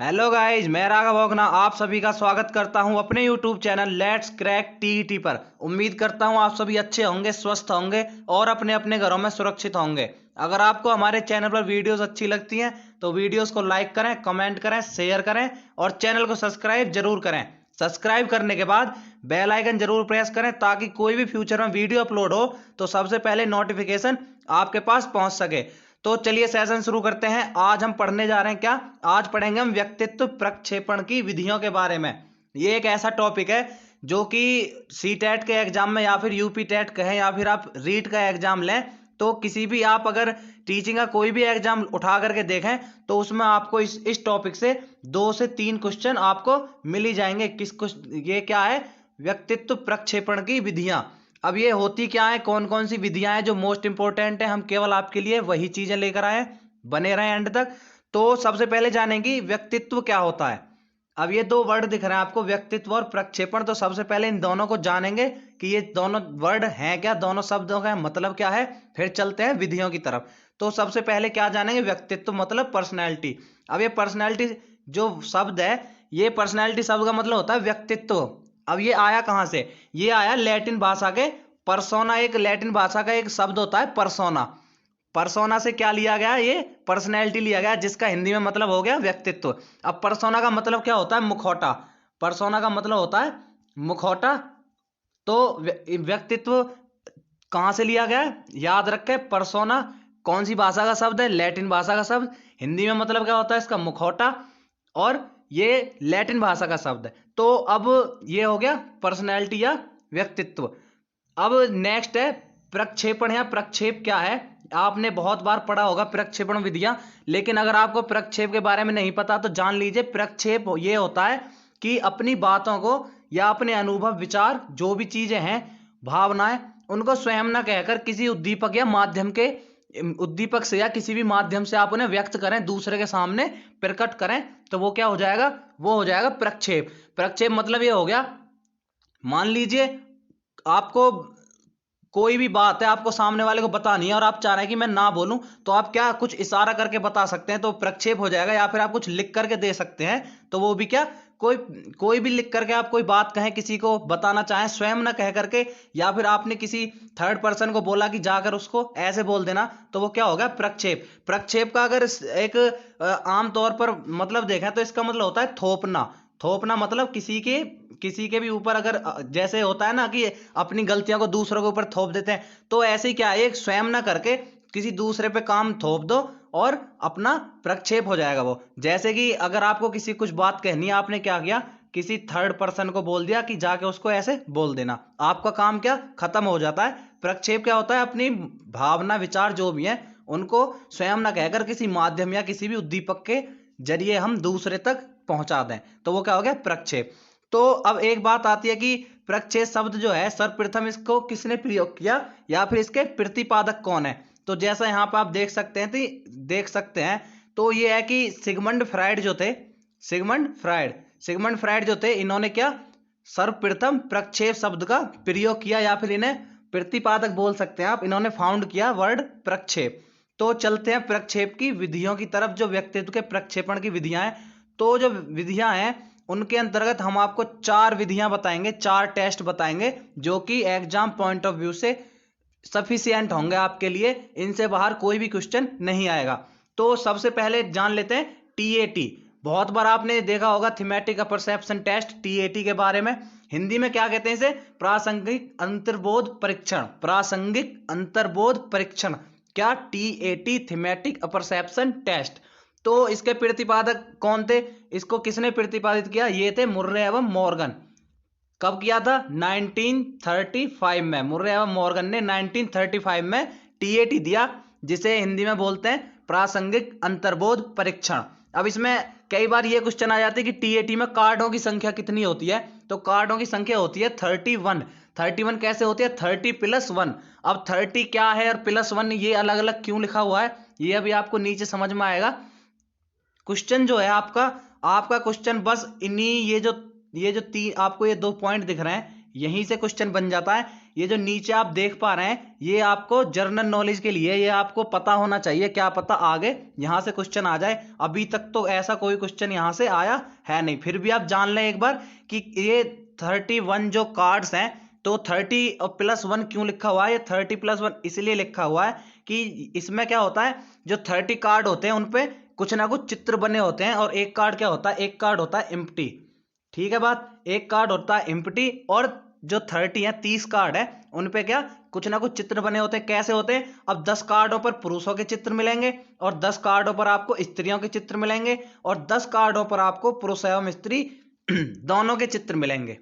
Hello guys, मैं राघव ओगना आप सभी का स्वागत करता हूं अपने YouTube channel let's crack TET पर। उम्मीद करता हूं आप सभी अच्छे होंगे, स्वस्थ होंगे और अपने अपने घरों में सुरक्षित होंगे। अगर आपको हमारे चैनल पर वीडियोस अच्छी लगती हैं तो वीडियोस को लाइक करें, कमेंट करें, शेयर करें और चैनल को सब्सक्राइब जरूर करें। सब्सक्राइब करने के बाद बेल आइकन जरूर प्रेस करें ताकि कोई भी फ्यूचर में वीडियो अपलोड हो तो सबसे पहले नोटिफिकेशन आपके पास पहुंच सके। तो चलिए सेशन शुरू करते हैं। आज हम पढ़ने जा रहे हैं क्या? आज पढ़ेंगे हम व्यक्तित्व प्रक्षेपण की विधियों के बारे में। ये एक ऐसा टॉपिक है जो कि सी टेट के एग्जाम में या फिर यूपी टेट कहें या फिर आप रीट का एग्जाम लें तो किसी भी आप अगर टीचिंग का कोई भी एग्जाम उठा करके देखें तो उसमें आपको इस टॉपिक से 2 से 3 क्वेश्चन आपको मिल ही जाएंगे। ये क्या है? व्यक्तित्व प्रक्षेपण की विधियां। अब ये होती क्या है, कौन कौन सी विधियां हैं जो मोस्ट इंपॉर्टेंट है, हम केवल आपके लिए वही चीजें लेकर आए। बने रहें एंड तक। तो सबसे पहले जानेंगे व्यक्तित्व क्या होता है। अब ये 2 वर्ड दिख रहे हैं आपको, व्यक्तित्व और प्रक्षेपण। तो सबसे पहले इन दोनों को जानेंगे कि ये दोनों वर्ड हैं क्या, दोनों शब्दों का मतलब क्या है, फिर चलते हैं विधियों की तरफ। तो सबसे पहले क्या जानेंगे? व्यक्तित्व मतलब पर्सनैलिटी। अब ये पर्सनैलिटी जो शब्द है, ये पर्सनैलिटी शब्द का मतलब होता है व्यक्तित्व। अब ये आया कहां से? ये आया लैटिन भाषा के परसोना, एक लैटिन भाषा का एक शब्द होता है परसोना। परसोना से क्या लिया गया? ये पर्सनैलिटी लिया गया जिसका हिंदी में मतलब हो गया व्यक्तित्व। अब परसोना का मतलब क्या होता है? मुखौटा। परसोना का मतलब होता है मुखौटा। तो व्यक्तित्व कहां से लिया गया है? याद रखें, परसोना कौन सी भाषा का शब्द है? लैटिन भाषा का शब्द। हिंदी में मतलब क्या होता है इसका? मुखौटा। और ये लैटिन भाषा का शब्द है। तो अब ये हो गया पर्सनैलिटी या व्यक्तित्व। अब नेक्स्ट है प्रक्षेपण या प्रक्षेप क्या है। आपने बहुत बार पढ़ा होगा प्रक्षेपण विधियां, लेकिन अगर आपको प्रक्षेप के बारे में नहीं पता तो जान लीजिए। प्रक्षेप ये होता है कि अपनी बातों को या अपने अनुभव, विचार, जो भी चीजें हैं, भावनाएं, उनको स्वयं न कहकर किसी उद्दीपक या माध्यम के उद्दीपक से या किसी भी माध्यम से आप उन्हें व्यक्त करें, दूसरे के सामने प्रकट करें, तो वो क्या हो जाएगा? वो हो जाएगा प्रक्षेप। प्रक्षेप मतलब ये हो गया, मान लीजिए आपको कोई भी बात है, आपको सामने वाले को बतानी है और आप चाह रहे हैं कि मैं ना बोलूं, तो आप क्या कुछ इशारा करके बता सकते हैं, तो प्रक्षेप हो जाएगा। या फिर आप कुछ लिख करके दे सकते हैं, तो वो भी क्या, कोई कोई भी लिख करके आप कोई बात कहें, किसी को बताना चाहें स्वयं ना कह करके, या फिर आपने किसी थर्ड पर्सन को बोला कि जाकर उसको ऐसे बोल देना, तो वो क्या होगा? प्रक्षेप। प्रक्षेप का अगर एक आम तौर पर मतलब देखें तो इसका मतलब होता है थोपना। थोपना मतलब किसी के भी ऊपर अगर जैसे होता है ना कि अपनी गलतियों को दूसरों के ऊपर थोप देते हैं, तो ऐसे ही क्या है, एक स्वयं ना करके किसी दूसरे पे काम थोप दो और अपना प्रक्षेप हो जाएगा वो। जैसे कि अगर आपको किसी कुछ बात कहनी है, आपने क्या किया, किसी थर्ड पर्सन को बोल दिया कि जाके उसको ऐसे बोल देना, आपका काम क्या खत्म हो जाता है। प्रक्षेप क्या होता है? अपनी भावना, विचार जो भी है उनको स्वयं ना कहकर किसी माध्यम या किसी भी उद्दीपक के जरिए हम दूसरे तक पहुंचा दें, तो वो क्या हो गया? प्रक्षेप। तो अब एक बात आती है कि प्रक्षेप शब्द जो है सर्वप्रथम इसको किसने प्रयोग किया या फिर इसके प्रतिपादक कौन है। तो जैसा यहाँ पर आप देख सकते हैं तो ये है कि सिगमंड फ्राइड जो थे, सिगमंड फ्राइड जो थे, इन्होंने क्या सर्वप्रथम प्रक्षेप शब्द का प्रयोग किया, या फिर इन्हें प्रतिपादक बोल सकते हैं आप। इन्होंने फाउंड किया वर्ड प्रक्षेप। तो चलते हैं प्रक्षेप की विधियों की तरफ, जो व्यक्तित्व के प्रक्षेपण की विधियां हैं। तो जो विधियां हैं उनके अंतर्गत हम आपको 4 विधियां बताएंगे, 4 टेस्ट बताएंगे जो कि एग्जाम पॉइंट ऑफ व्यू से सफिशिएंट होंगे आपके लिए। इनसे बाहर कोई भी क्वेश्चन नहीं आएगा। तो सबसे पहले जान लेते हैं टीएटी। बहुत बार आपने देखा होगा थीमेटिक परसेप्शन टेस्ट, टीएटी के बारे में। हिंदी में क्या कहते हैं इसे? प्रासंगिक अंतर्बोध परीक्षण। प्रासंगिक अंतर्बोध परीक्षण क्या? TAT, thematic perception test. तो इसके प्रतिपादक कौन थे? इसको किसने प्रतिपादित किया? ये थे मुर्रे एवं मॉर्गन। कब किया था? 1935 में। मुर्रे एवं मॉर्गन ने 1935 में टीएटी दिया, जिसे हिंदी में बोलते हैं प्रासंगिक अंतर्बोध परीक्षण। अब इसमें कई बार ये क्वेश्चन आ जाते हैं कि टीएटी में कार्डों की संख्या कितनी होती है। तो कार्डों की संख्या होती है 31। 31 कैसे होती है? 30 + 1। अब 30 क्या है और +1 ये अलग अलग क्यों लिखा हुआ है, ये अभी आपको नीचे समझ में आएगा। क्वेश्चन जो है आपका क्वेश्चन बस इन्हीं ये जो आपको ये 2 पॉइंट दिख रहे हैं, यहीं से क्वेश्चन बन जाता है ये जो नीचे आप देख पा रहे हैं ये आपको जनरल नॉलेज के लिए, ये आपको पता होना चाहिए, क्या पता आगे यहाँ से क्वेश्चन आ जाए। अभी तक तो ऐसा कोई क्वेश्चन यहाँ से आया है नहीं, फिर भी आप जान लें एक बार कि ये 31 जो कार्ड्स हैं, तो 30 और +1 क्यों लिखा हुआ है? ये 30+1 इसलिए लिखा हुआ है कि इसमें क्या होता है, जो 30 कार्ड होते हैं उनपे कुछ ना कुछ चित्र बने होते हैं, और एक कार्ड क्या होता है, एक कार्ड होता है एम्प्टी। ठीक है बात, एक कार्ड होता है एम्प्टी, और जो 30 है 30 कार्ड है उनपे क्या कुछ ना कुछ चित्र बने होते हैं। कैसे होते हैं? अब 10 कार्डों पर पुरुषों के चित्र मिलेंगे, और 10 कार्डों पर आपको स्त्रियों के चित्र मिलेंगे, और 10 कार्डों पर आपको पुरुष एवं स्त्री दोनों के चित्र मिलेंगे।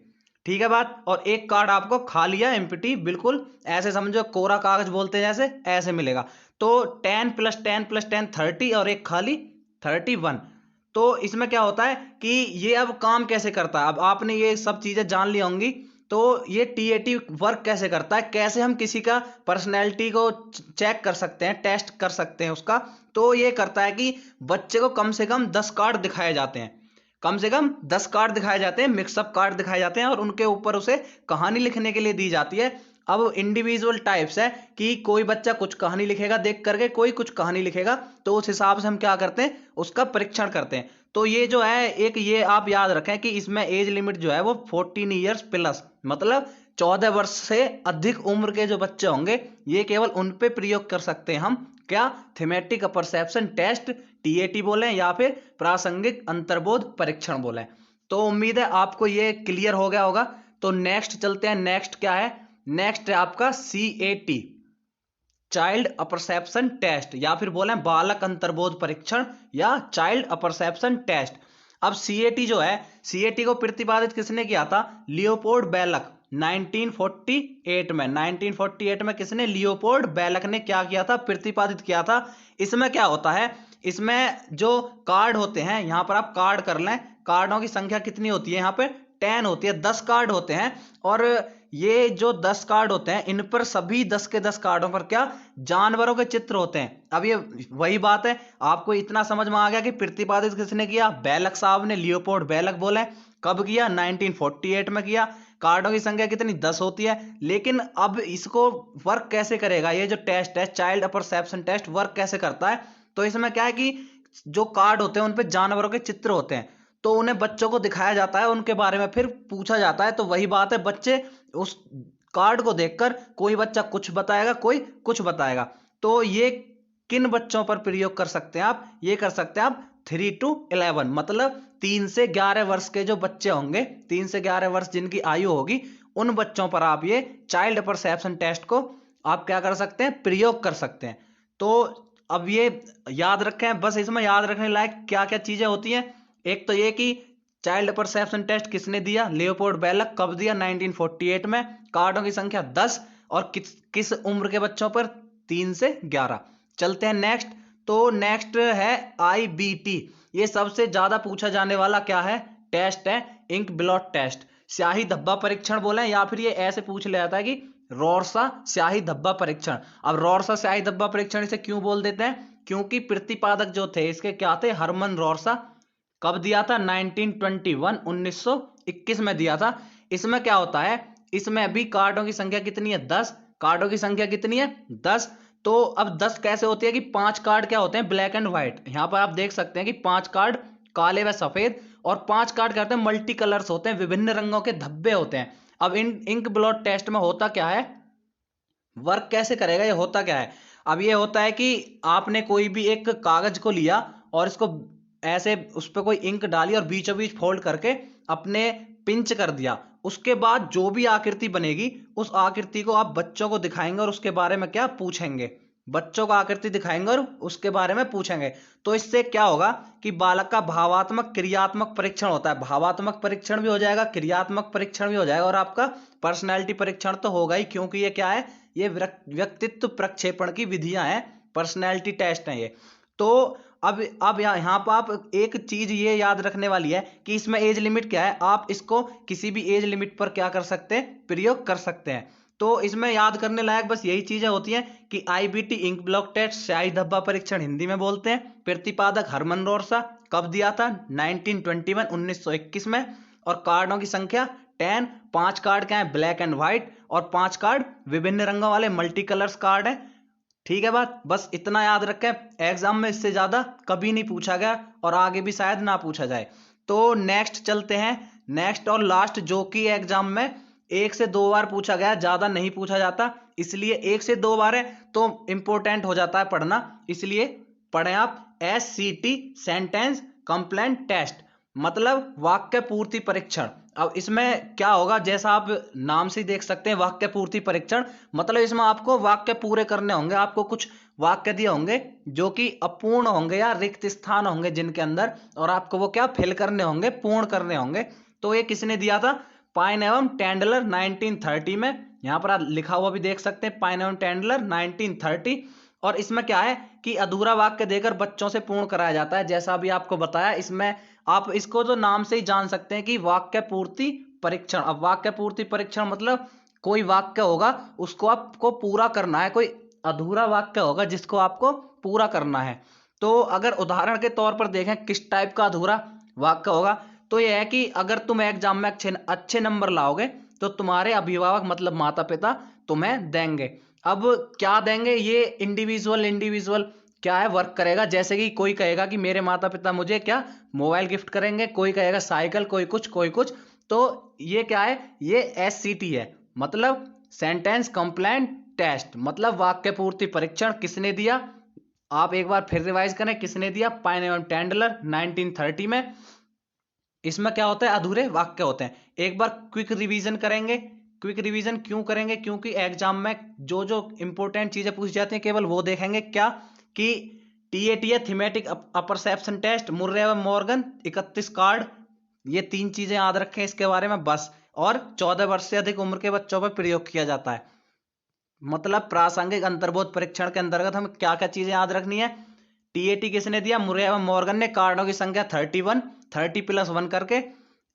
ठीक है बात, और एक कार्ड आपको खाली है एम्प्टी, बिल्कुल ऐसे समझो कोरा कागज बोलते हैं जैसे, ऐसे मिलेगा। तो 10 + 10 + 10 30, और एक खाली 31। तो इसमें क्या होता है कि ये अब काम कैसे करता है, अब आपने ये सब चीजें जान ली होंगी। तो ये टीएटी वर्क कैसे करता है, कैसे हम किसी का पर्सनैलिटी को चेक कर सकते हैं, टेस्ट कर सकते हैं उसका। तो ये करता है कि बच्चे को कम से कम 10 कार्ड दिखाए जाते हैं, कम से कम 10 कार्ड दिखाए जाते हैं, मिक्सअप कार्ड दिखाए जाते हैं, और उनके ऊपर उसे कहानी लिखने के लिए दी जाती है। अब इंडिविजुअल टाइप्स है कि कोई बच्चा कुछ कहानी लिखेगा देख करके, कोई कुछ कहानी लिखेगा, तो उस हिसाब से हम क्या करते हैं, उसका परीक्षण करते हैं। तो ये जो है एक, ये आप याद रखें कि इसमें एज लिमिट जो है वो 14 ईयर्स प्लस, मतलब 14 वर्ष से अधिक उम्र के जो बच्चे होंगे ये केवल उन पे प्रयोग कर सकते हैं हम, क्या, थीमेटिक परसेप्शन टेस्ट, टीएटी बोले या फिर प्रासंगिक अंतर्बोध परीक्षण बोले। तो उम्मीद है आपको ये क्लियर हो गया होगा। तो नेक्स्ट चलते हैं, नेक्स्ट क्या है, नेक्स्ट है आपका सीएटी, चाइल्ड अपरसेप्शन टेस्ट, या फिर बोले बालक अंतर्बोध परीक्षण या चाइल्ड अपरसेप्शन टेस्ट। अब सीएटी जो है, सीएटी को प्रतिपादित किसने किया था? लियोपोल्ड बेलक 1948 में। 1948 में किसने? लियोपोल्ड बेलक ने क्या किया था? प्रतिपादित किया था। इसमें क्या होता है, इसमें जो कार्ड होते हैं, यहां पर आप कार्ड कर लें, कार्डों की संख्या कितनी होती है यहाँ पे? 10 होती है, 10 कार्ड होते हैं। और ये जो 10 कार्ड होते हैं इन पर सभी 10 के 10 कार्डों पर क्या, जानवरों के चित्र होते हैं। अब ये वही बात है, आपको इतना समझ में आ गया कि प्रतिपादित किसने किया? बेलक साहब ने, लियोपोल्ड बेलक बोले। कब किया? 1948 में किया। कार्डों की संख्या कितनी? 10 होती है। लेकिन अब इसको वर्क कैसे करेगा, ये जो टेस्ट है चाइल्ड अपरसेप्शन टेस्ट, वर्क कैसे करता है? तो इसमें क्या है कि जो कार्ड होते हैं उन पे जानवरों के चित्र होते हैं, तो उन्हें बच्चों को दिखाया जाता है, उनके बारे में फिर पूछा जाता है। तो वही बात है, बच्चे उस कार्ड को देखकर कोई बच्चा कुछ बताएगा, कोई कुछ बताएगा। तो ये किन बच्चों पर प्रयोग कर सकते हैं आप? ये कर सकते हैं आप 3 to 11, मतलब 3 से 11 वर्ष के जो बच्चे होंगे, 3 से 11 वर्ष जिनकी आयु होगी, उन बच्चों पर आप ये चाइल्ड परसेप्शन टेस्ट को आप क्या कर सकते हैं? प्रयोग कर सकते हैं। तो अब ये याद रखें, बस इसमें याद रखने लायक क्या क्या चीजें होती हैं। एक तो ये कि चाइल्ड परसेप्शन टेस्ट किसने दिया? लियोपोल्ड बेलक। कब दिया? 1948 में। कार्डों की संख्या 10, और किस उम्र के बच्चों पर? 3 से 11। चलते हैं नेक्स्ट। तो नेक्स्ट है आईबीटी, ये सबसे ज्यादा पूछा जाने वाला क्या है? टेस्ट है, इंक ब्लॉट टेस्ट, स्याही धब्बा परीक्षण बोले, या फिर ये ऐसे पूछ लिया जाता है कि रॉर्सा स्याही धब्बा परीक्षण। अब रॉर्सा स्याही धब्बा परीक्षण इसे क्यों बोल देते हैं? क्योंकि प्रतिपादक जो थे इसके क्या थे? हरमन रॉर्सा। कब दिया था? 1921, 1921 में दिया था। इसमें क्या होता है, इसमें अभी कार्डों की संख्या कितनी है? 10। कार्डों की संख्या कितनी है? 10। तो अब 10 कैसे होती है कि 5 कार्ड क्या होते हैं? Black and white. यहां पर आप देख सकते हैं कि 5 कार्ड काले व सफेद, और 5 कार्ड क्या होते हैं? मल्टी कलर्स होते हैं, विभिन्न रंगों के धब्बे होते हैं। अब इन इंक ब्लॉट टेस्ट में होता क्या है, वर्क कैसे करेगा, ये होता क्या है? अब ये होता है कि आपने कोई भी एक कागज को लिया और इसको ऐसे उस पर कोई इंक डाली और बीचों बीच फोल्ड करके अपने पिंच कर दिया। उसके बाद जो भी आकृति बनेगी उस आकृति को आप बच्चों को दिखाएंगे और उसके बारे में क्या पूछेंगे, बच्चों को आकृति दिखाएंगे और उसके बारे में पूछेंगे। तो इससे क्या होगा कि बालक का भावात्मक क्रियात्मक परीक्षण होता है, भावात्मक परीक्षण भी हो जाएगा, क्रियात्मक परीक्षण भी हो जाएगा, और आपका पर्सनैलिटी परीक्षण तो होगा ही, क्योंकि ये क्या है, ये व्यक्तित्व प्रक्षेपण की विधियां हैं, पर्सनैलिटी टेस्ट है ये। तो अब यहाँ पर आप एक चीज ये याद रखने वाली है कि इसमें एज लिमिट क्या है, आप इसको किसी भी एज लिमिट पर क्या कर सकते हैं, प्रयोग कर सकते हैं। तो इसमें याद करने लायक बस यही चीजें होती हैं कि आईबीटी इंक ब्लॉक टेस्ट स्याही धब्बा परीक्षण हिंदी में बोलते हैं, प्रतिपादक हरमन रॉर्सा, कब दिया था? 1921, 1921 में, और कार्डों की संख्या 10, 5 कार्ड क्या है ब्लैक एंड व्हाइट, और 5 कार्ड विभिन्न रंगों वाले मल्टी कलर्स कार्ड है। ठीक है बात, बस इतना याद रखें, एग्जाम में इससे ज्यादा कभी नहीं पूछा गया और आगे भी शायद ना पूछा जाए। तो नेक्स्ट चलते हैं, नेक्स्ट और लास्ट, जो कि एग्जाम में 1 से 2 बार पूछा गया, ज्यादा नहीं पूछा जाता, इसलिए 1 से 2 बार है तो इंपॉर्टेंट हो जाता है पढ़ना, इसलिए पढ़ें आप। SCT सेंटेंस कंप्लेंट टेस्ट, मतलब वाक्य पूर्ति परीक्षण। अब इसमें क्या होगा, जैसा आप नाम से देख सकते हैं वाक्य पूर्ति परीक्षण, मतलब इसमें आपको वाक्य पूरे करने होंगे, आपको कुछ वाक्य दिए होंगे जो कि अपूर्ण होंगे या रिक्त स्थान होंगे जिनके अंदर, और आपको वो क्या फिल करने होंगे, पूर्ण करने होंगे। तो ये किसने दिया था, पाइन एवं टेंडलर 1930 में, यहाँ पर आप लिखा हुआ भी देख सकते हैं, पाइन एवं टेंडलर 1930। और इसमें क्या है कि अधूरा वाक्य देकर बच्चों से पूर्ण कराया जाता है, जैसा अभी आपको बताया। इसमें आप इसको तो नाम से ही जान सकते हैं कि वाक्य पूर्ति परीक्षण। अब वाक्य पूर्ति परीक्षण मतलब कोई वाक्य होगा उसको आपको पूरा करना है, कोई अधूरा वाक्य होगा जिसको आपको पूरा करना है। तो अगर उदाहरण के तौर पर देखें किस टाइप का अधूरा वाक्य होगा, तो यह है कि अगर तुम एग्जाम में अच्छे नंबर लाओगे तो तुम्हारे अभिभावक मतलब माता पिता तुम्हें देंगे। अब क्या देंगे, ये इंडिविजुअल क्या है वर्क करेगा, जैसे कि कोई कहेगा कि मेरे माता पिता मुझे क्या मोबाइल गिफ्ट करेंगे, कोई कहेगा साइकिल, कोई कुछ। तो ये क्या है, ये SCT है, मतलब सेंटेंस कंप्लेंट टेस्ट, मतलब वाक्य पूर्ति परीक्षण। किसने दिया, आप एक बार फिर रिवाइज करें, किसने दिया, पाइन एवं टेंडलर 1930 में। इसमें क्या होता है, अधूरे वाक्य होते हैं। एक बार क्विक रिवीजन करेंगे। क्विक रिवीजन क्यों करेंगे, क्योंकि एग्जाम में जो जो इंपॉर्टेंट चीजें पूछी जाती हैं केवल वो देखेंगे। क्या कि TATA thematic apperception test, Murray एवं मॉर्गन 31 कार्ड, ये 3 चीजें याद रखें इसके बारे में बस। और 14 वर्ष से अधिक उम्र के बच्चों पर प्रयोग किया जाता है। मतलब प्रासंगिक अंतर्बोध परीक्षण के अंतर्गत हमें क्या क्या चीजें याद रखनी है। TAT किसने दिया, मुर्रे एवं मॉर्गन ने, कार्डों की संख्या 31, 30+1 करके,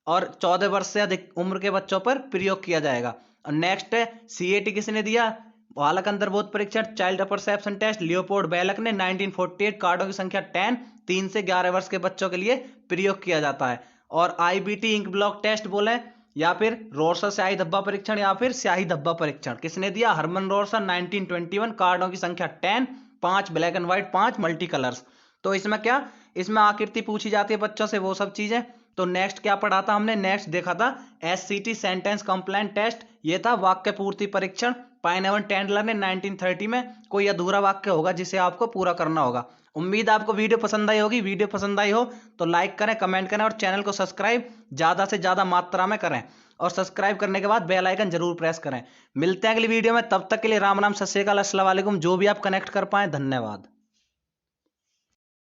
और 14 वर्ष से अधिक उम्र के बच्चों पर प्रयोग किया जाएगा। और नेक्स्ट है CAT किसने दिया, बालक अंतर्बोध परीक्षण, चाइल्ड परसेप्शन टेस्ट, लियोपोल्ड बेलक ने 1948, कार्डों की संख्या 10, 3 से 11 वर्ष के बच्चों के लिए प्रयोग किया जाता है। और IBT इंक ब्लॉक टेस्ट बोले, या फिर रोर्सर स्याही धब्बा परीक्षण, या फिर स्याही धब्बा परीक्षण, किसने दिया, हरमन रोर्सर 1921, कार्डों की संख्या 10, 5 black and white, 5 multi colours. तो इसमें क्या, इसमें आकृति पूछी जाती है बच्चों से, वो सब चीजें। तो नेक्स्ट क्या पढ़ा था हमने, नेक्स्ट देखा था SCT सेंटेंस कंप्लेंट टेस्ट, ये था वाक्य पूर्ति परीक्षण। पाइन एवं टेंडलर ने 1930 में कोई अधूरा वाक्य होगा जिसे आपको पूरा करना होगा। उम्मीद आपको वीडियो पसंद आई होगी। वीडियो पसंद आई हो तो लाइक करें, कमेंट करें और चैनल को सब्सक्राइब ज्यादा से ज्यादा मात्रा में करें, और सब्सक्राइब करने के बाद बेल आइकन जरूर प्रेस करें। मिलते हैं अगली वीडियो में, तब तक के लिए राम राम, सत श्री अकाल, अस्सलाम वालेकुम। जो भी आप कनेक्ट कर पाए, धन्यवाद।